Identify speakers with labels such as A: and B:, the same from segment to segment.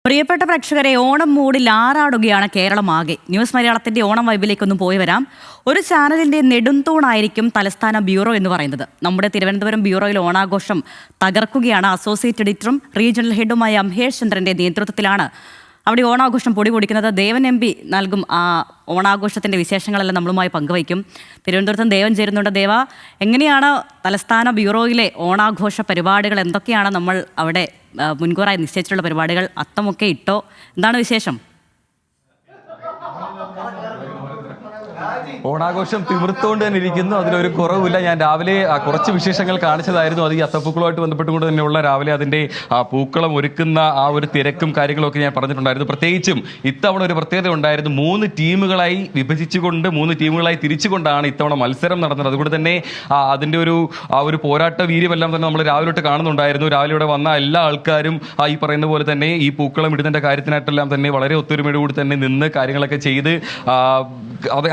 A: പ്രിയപ്പെട്ട പ്രേക്ഷകരെ, ഓണം മൂഡിൽ ആറാടുകയാണ് കേരളമാകെ. ന്യൂസ് മലയാളത്തിന്റെ ഓണം വൈബിലേക്കൊന്നും പോയി വരാം. ഒരു ചാനലിന്റെ നെടുന്തൂണായിരിക്കും തലസ്ഥാന ബ്യൂറോ എന്ന് പറയുന്നത്. നമ്മുടെ തിരുവനന്തപുരം ബ്യൂറോയിൽ ഓണാഘോഷം തകർക്കുകയാണ്. അസോസിയേറ്റ് എഡിറ്ററും റീജിയണൽ ഹെഡുമായ അംഹേഷ് ചന്ദ്രന്റെ നേതൃത്വത്തിലാണ് അവിടെ ഓണാഘോഷം പൊടിപൊടിക്കുന്നത്. ദേവൻ MP നൽകും ആ ഓണാഘോഷത്തിന്റെ വിശേഷങ്ങളെല്ലാം നമ്മളുമായി പങ്കുവയ്ക്കും. തിരുവനന്തപുരത്ത് ദേവൻ ചേരുന്നുണ്ട്. ദേവ, എങ്ങനെയാണ് തലസ്ഥാന ബ്യൂറോയിലെ ഓണാഘോഷ പരിപാടികൾ? എന്തൊക്കെയാണ് നമ്മൾ അവിടെ മുൻകൂറായി നിശ്ചയിച്ചിട്ടുള്ള പരിപാടികൾ? അത്തമൊക്കെ ഇട്ടോ? എന്താണ് വിശേഷം?
B: ഓണാഘോഷം തിമിർത്തുകൊണ്ട് തന്നെ ഇരിക്കുന്നു, അതിലൊരു കുറവില്ല. ഞാൻ രാവിലെ കുറച്ച് വിശേഷങ്ങൾ കാണിച്ചതായിരുന്നു. അത് ഈ അത്തപ്പൂക്കളുമായിട്ട് ബന്ധപ്പെട്ടുകൊണ്ട് തന്നെയുള്ള രാവിലെ അതിൻ്റെ പൂക്കളം ഒരുക്കുന്ന ആ ഒരു തിരക്കും കാര്യങ്ങളൊക്കെ ഞാൻ പറഞ്ഞിട്ടുണ്ടായിരുന്നു. പ്രത്യേകിച്ചും ഇത്തവണ ഒരു പ്രത്യേകത ഉണ്ടായിരുന്നു. 3 ടീമുകളായി വിഭജിച്ചുകൊണ്ട് 3 ടീമുകളായി തിരിച്ചുകൊണ്ടാണ് ഇത്തവണ മത്സരം നടന്നത്. അതുകൊണ്ട് തന്നെ അതിൻ്റെ ഒരു പോരാട്ട വീര്യമെല്ലാം തന്നെ നമ്മൾ രാവിലെ തൊട്ട് കാണുന്നുണ്ടായിരുന്നു. രാവിലെ ഇവിടെ വന്ന എല്ലാ ആൾക്കാരും ഈ പറയുന്ന പോലെ തന്നെ ഈ പൂക്കളം ഇടുന്നതിൻ്റെ കാര്യത്തിനായിട്ടെല്ലാം തന്നെ വളരെ ഒത്തൊരുമയോടുകൂടി തന്നെ നിന്ന് കാര്യങ്ങളൊക്കെ ചെയ്ത്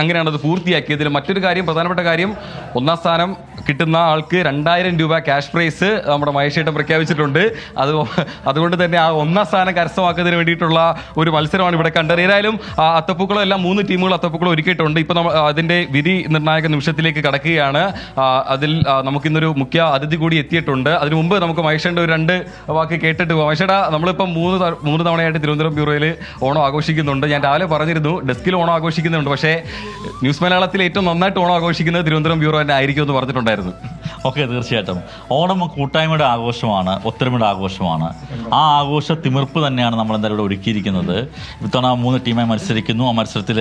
B: അങ്ങനെയാണ് അത് പൂർത്തിയാക്കിയതിൽ. മറ്റൊരു കാര്യം, പ്രധാനപ്പെട്ട കാര്യം, 1ാം സ്ഥാനം കിട്ടുന്ന ആൾക്ക് 2000 രൂപ ക്യാഷ് പ്രൈസ് നമ്മുടെ മഹേഷേട്ടൻ പ്രഖ്യാപിച്ചിട്ടുണ്ട്. അതുകൊണ്ട് തന്നെ ആ 1ാം സ്ഥാനം കരസ്ഥമാക്കുന്നതിന് വേണ്ടിയിട്ടുള്ള ഒരു മത്സരമാണ് ഇവിടെ കണ്ടത്. ഏതായാലും അത്തപ്പൂക്കളും എല്ലാം 3 ടീമുകൾ അത്തപ്പൂക്കളും ഒരുക്കിയിട്ടുണ്ട്. ഇപ്പം അതിൻ്റെ വിധി നിർണായക നിമിഷത്തിലേക്ക് കടക്കുകയാണ്. അതിൽ നമുക്കിന്നൊരു മുഖ്യ അതിഥി കൂടി എത്തിയിട്ടുണ്ട്. അതിനു മുമ്പ് നമുക്ക് മഹേഷേട്ടൻ്റെ ഒരു 2 വാക്ക് കേട്ടിട്ട് പോകാം. മഹേഷേട്ടാ, നമ്മളിപ്പം 3 തവണയായിട്ട് തിരുവനന്തപുരം ബ്യൂറോയിൽ ഓണം ആഘോഷിക്കുന്നുണ്ട്. ഞാൻ രാവിലെ പറഞ്ഞിരുന്നു ഡെസ്കിൽ ഓണം ആഘോഷിക്കുന്നുണ്ട്, പക്ഷേ ന്യൂസ് മലയാളത്തിൽ ഏറ്റവും നന്നായിട്ട് ഓണം ആഘോഷിക്കുന്നത് തിരുവനന്തപുരം ബ്യൂറോ തന്നെ ആയിരിക്കും എന്ന് പറഞ്ഞിട്ടുണ്ടായിരുന്നു.
C: ഓക്കെ, തീർച്ചയായിട്ടും ഓണം കൂട്ടായ്മയുടെ ആഘോഷമാണ്, ഒത്തൊരുമയുടെ ആഘോഷമാണ്. ആ ആഘോഷ തിമിർപ്പ് തന്നെയാണ് നമ്മൾ എന്തായാലും ഇവിടെ ഒരുക്കിയിരിക്കുന്നത്. ഇത്തവണ 3 ടീമായി മത്സരിക്കുന്നു. ആ മത്സരത്തിൽ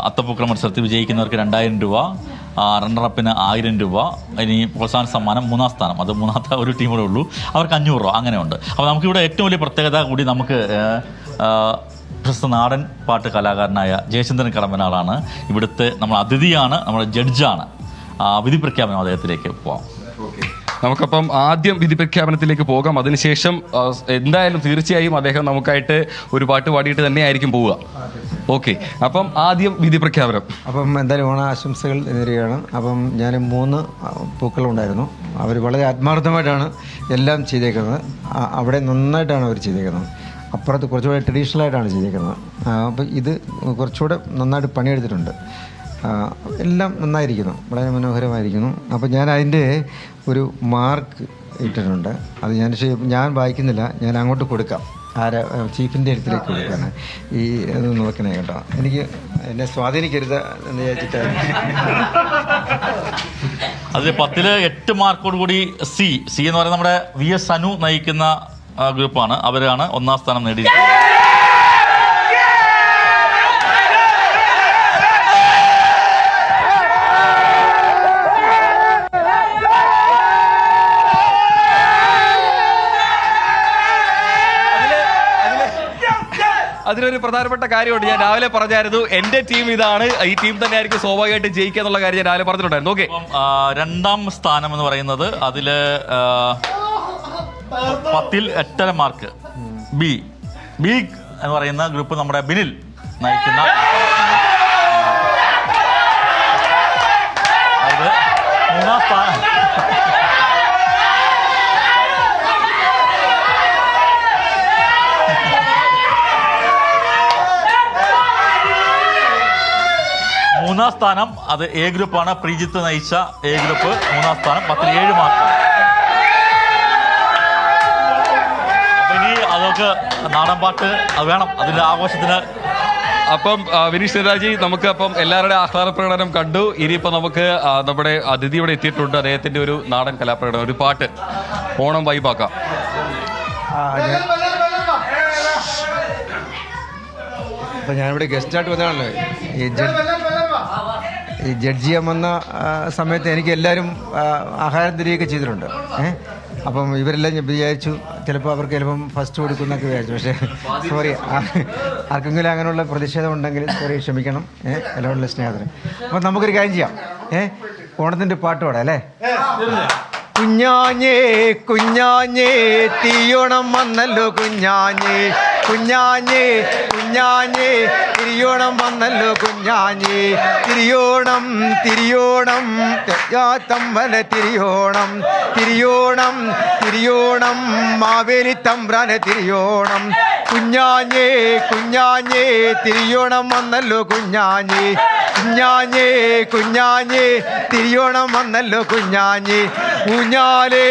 C: അത്തപ്പൂക്കള മത്സരത്തിൽ വിജയിക്കുന്നവർക്ക് 2000 രൂപ, റണ്ണറപ്പിന് 1000 രൂപ, ഇനി പ്രോത്സാഹന സമ്മാനം 3ാം സ്ഥാനം, അത് 3ാമത്തെ ഒരു ടീമൂടെ ഉള്ളൂ, അവർക്ക് 500 രൂപ. അങ്ങനെയുണ്ട്. അപ്പോൾ നമുക്കിവിടെ ഏറ്റവും വലിയ പ്രത്യേകത കൂടി, നമുക്ക് പ്രശസ്ത നാടൻ പാട്ട് കലാകാരനായ ജയചന്ദ്രൻ കടമ്പനാളാണ് ഇവിടുത്തെ നമ്മൾ അതിഥിയാണ്, നമ്മുടെ ജഡ്ജാണ്. വിധി പ്രഖ്യാപനം അദ്ദേഹത്തിലേക്ക് പോവാം.
B: നമുക്കപ്പം ആദ്യം വിധി പ്രഖ്യാപനത്തിലേക്ക് പോകാം. അതിനുശേഷം എന്തായാലും തീർച്ചയായും അദ്ദേഹം നമുക്കായിട്ട് ഒരു പാട്ട് പാടിയിട്ട് തന്നെയായിരിക്കും പോവുക. ഓക്കെ, അപ്പം ആദ്യം വിധി പ്രഖ്യാപനം.
D: അപ്പം എന്തായാലും ഓണാശംസകൾ നേരുകയാണ്. അപ്പം ഞാൻ 3 പൂക്കളുണ്ടായിരുന്നു. അവർ വളരെ ആത്മാർത്ഥമായിട്ടാണ് എല്ലാം ചെയ്തേക്കുന്നത്. അവിടെ നന്നായിട്ടാണ് അവർ ചെയ്തേക്കുന്നത്. അപ്പുറത്ത് കുറച്ചുകൂടെ ട്രഡീഷണലായിട്ടാണ് ചെയ്തേക്കുന്നത്. അപ്പം ഇത് കുറച്ചുകൂടെ നന്നായിട്ട് പണിയെടുത്തിട്ടുണ്ട്. എല്ലാം നന്നായിരിക്കുന്നു, വളരെ മനോഹരമായിരിക്കുന്നു. അപ്പോൾ ഞാൻ അതിൻ്റെ ഒരു മാർക്ക് ഇട്ടിട്ടുണ്ട്. അത് ഞാൻ വായിക്കുന്നില്ല, ഞാൻ അങ്ങോട്ട് കൊടുക്കാം. ചീഫിൻ്റെ അടുത്തിലേക്ക് കൊടുക്കാണ്. ഇത് നോക്കണേ കേട്ടോ, എനിക്ക് എന്നെ സ്വാധീനിക്കരുത് എന്ന് വിചാരിച്ചിട്ട്.
C: അതിൽ 10ൽ 8 മാർക്കോട് കൂടി സി എന്ന് പറയുന്നത് നമ്മുടെ VS അനു നയിക്കുന്ന ഗ്രൂപ്പാണ്. അവരാണ് 1ാം സ്ഥാനം നേടിയിരിക്കുന്നത്.
B: അതിലൊരു പ്രധാനപ്പെട്ട കാര്യമുണ്ട്. ഞാൻ രാവിലെ പറഞ്ഞായിരുന്നു എൻ്റെ ടീം ഇതാണ്, ഈ ടീം തന്നെ ആയിരിക്കും സ്വാഭാവികമായിട്ട് ജയിക്കുക എന്നുള്ള കാര്യം ഞാൻ രാവിലെ പറഞ്ഞിട്ടുണ്ടായിരുന്നു. ഓക്കെ,
C: 2ാം സ്ഥാനം എന്ന് പറയുന്നത് അതിൽ 10ൽ 8.5 മാർക്ക് ബി എന്ന് പറയുന്ന ഗ്രൂപ്പ് നമ്മുടെ ബിനിൽ നയിക്കുന്ന. അത് 3ാം സ്ഥാനം. മൂന്നാം സ്ഥാനം അത് എ ഗ്രൂപ്പാണ്. പ്രീജിത്ത് നയിച്ച എ ഗ്രൂപ്പ് 3ാം സ്ഥാനം, 10ൽ 7 മാർക്ക്. അപ്പൊ ഇനി അതൊക്കെ നാടൻ പാട്ട് അത് വേണം അതിന്റെ ആഘോഷത്തിന്.
B: അപ്പം വിനീഷ് നേതാജി, നമുക്ക് അപ്പം എല്ലാവരുടെ ആഹ്ലാദ പ്രകടനം കണ്ടു. ഇനിയിപ്പോൾ നമുക്ക് നമ്മുടെ അതിഥി ഇവിടെ എത്തിയിട്ടുണ്ട്. അദ്ദേഹത്തിൻ്റെ ഒരു നാടൻ കലാപ്രകടനം, ഒരു പാട്ട് ഓണം വൈബാക്കാം.
D: അപ്പം ഞാനിവിടെ ഗസ്റ്റായിട്ട് വന്നതാണല്ലോ. ഈ ജഡ്ജ് ചെയ്യാൻ വന്ന സമയത്ത് എനിക്ക് എല്ലാവരും ആഹാരം തരികയൊക്കെ ചെയ്തിട്ടുണ്ട്. അപ്പം ഇവരെല്ലാം ഞാൻ വിചാരിച്ചു ചിലപ്പോൾ അവർക്ക് ചിലപ്പം ഫസ്റ്റ് കൊടുക്കുന്നൊക്കെ വിചാരിച്ചു. പക്ഷേ സോറി, ആർക്കെങ്കിലും അങ്ങനെയുള്ള പ്രതിഷേധം ഉണ്ടെങ്കിൽ സോറി, ക്ഷമിക്കണം. എല്ലാവരുടെ സ്നേഹത്തിന്. അപ്പം നമുക്കൊരു കാര്യം ചെയ്യാം. ഓണത്തിൻ്റെ പാട്ട് പാടാം അല്ലേ? കുഞ്ഞാഞ്ഞേ കുഞ്ഞാഞ്ഞേ തീയോണം വന്നല്ലോ, കുഞ്ഞാഞ്ഞേ കുഞ്ഞാഞ്ഞേ കുഞ്ഞാഞ്ഞേ തിരിയോണം വന്നല്ലോ, കുഞ്ഞാഞ്ഞേ തിരിയോണം തിരിയോണം തമ്പല തിരിയോണം തിരിയോണം തിരിയോണം മാവേലി തമ്പ്രാനെ തിരിയോണം കുഞ്ഞാഞ്ഞേ കുഞ്ഞാഞ്ഞേ തിരിയോണം വന്നല്ലോ കുഞ്ഞാഞ്ഞേ കുഞ്ഞാഞ്ഞേ കുഞ്ഞാഞ്ഞേ തിരിയോണം വന്നല്ലോ കുഞ്ഞാഞ്ഞേ ഊഞ്ഞാലേ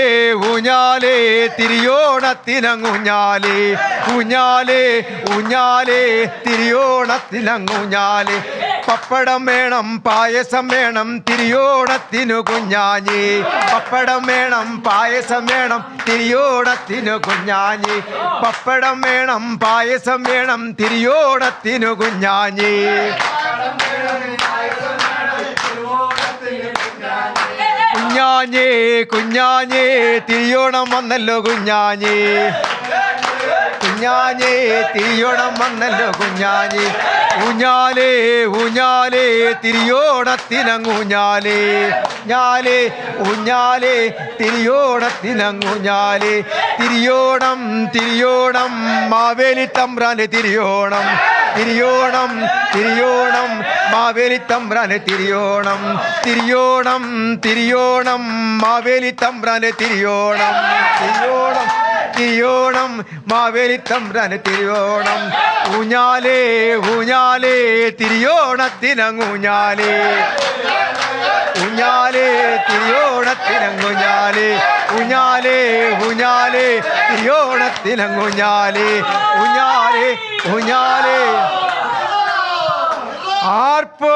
D: ഊഞ്ഞാലേ തിരിയോണത്തിനങ്ങൂഞ്ഞാലേ ഊഞ്ഞാലേ ഊഞ്ഞാലേ തിരിയോണത്തിനങ്ങൂഞ്ഞാലേ പപ്പടം വേണം പായസം വേണം തിരിയോണത്തിനു കുഞ്ഞാഞ്ഞേ പപ്പടം വേണം പായസം വേണം തിരിയോണത്തിനു കുഞ്ഞാഞ്ഞേ പപ്പടം വേണം പായസം വേണം തിരിയോണത്തിനു കുഞ്ഞാഞ്ഞേ കുഞ്ഞാഞ്ഞേ കുഞ്ഞാഞ്ഞേ തിരിയോണം വന്നല്ലോ കുഞ്ഞാഞ്ഞേ കുഞ്ഞാഞ്ഞേ തിരിയോണം വന്നല്ലോ കുഞ്ഞാഞ്ഞേ ഊഞ്ഞാലേ ഊഞ്ഞാലേ തിരിയോണത്തിനങ്ങൂഞ്ഞാലേ ഞാലേ ഊഞ്ഞാലേ തിരിയോണത്തിനങ്ങൂഞ്ഞാലേ തിരിയോണം തിരിയോണം മാവേലി തമ്പ്രാന് തിരിയോണം തിരിയോണം തിരിയോണം മാവേലി തമ്പ്രാന് തിരിയോണം തിരിയോണം തിരിയോണം മാവേലി തമ്പ്രാന് തിരിയോണം തിരിയോണം തിരിയോണം മാവേലി തമ്പ്രാന് തിരിയോണം ഊഞ്ഞാലേ ഊഞ്ഞാലേ തിരിയോണത്തിനങ്ങൂഞ്ഞാലേ ഊഞ്ഞാലേ തിരിയോണത്തിനങ്ങൂഞ്ഞാലേ ഊഞ്ഞാലേ ഊഞ്ഞാലേ തിരിയോണത്തിനങ്ങൂഞ്ഞാലേ ഊഞ്ഞാലേ ഊഞ്ഞാലേ ആർപ്പോ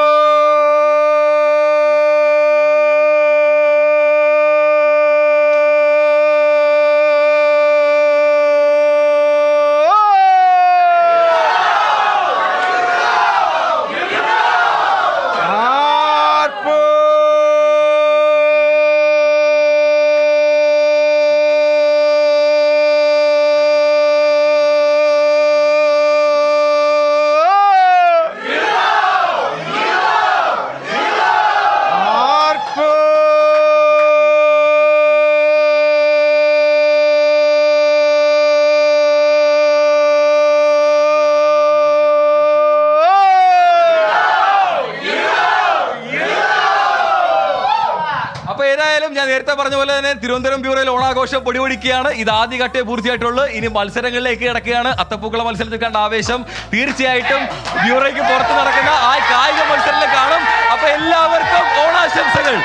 B: ഞാൻ നേരത്തെ പറഞ്ഞ പോലെ തന്നെ തിരുവനന്തപുരം ബ്യൂറോയിൽ ഓണാഘോഷം പൊടിപൊടിക്കുകയാണ്. ഇത് ആദ്യഘട്ടേ പൂർത്തിയായിട്ടുള്ളൂ. ഇനി മത്സരങ്ങളിലേക്ക് കിടക്കുകയാണ്. അത്തപ്പൂക്കള മത്സരത്തിൽ കണ്ട ആവേശം തീർച്ചയായിട്ടും ബ്യൂറോയ്ക്ക് പുറത്ത് നടക്കുന്ന ആ കായിക മത്സരത്തിൽ കാണും. അപ്പൊ എല്ലാവർക്കും ഓണാശംസകൾ.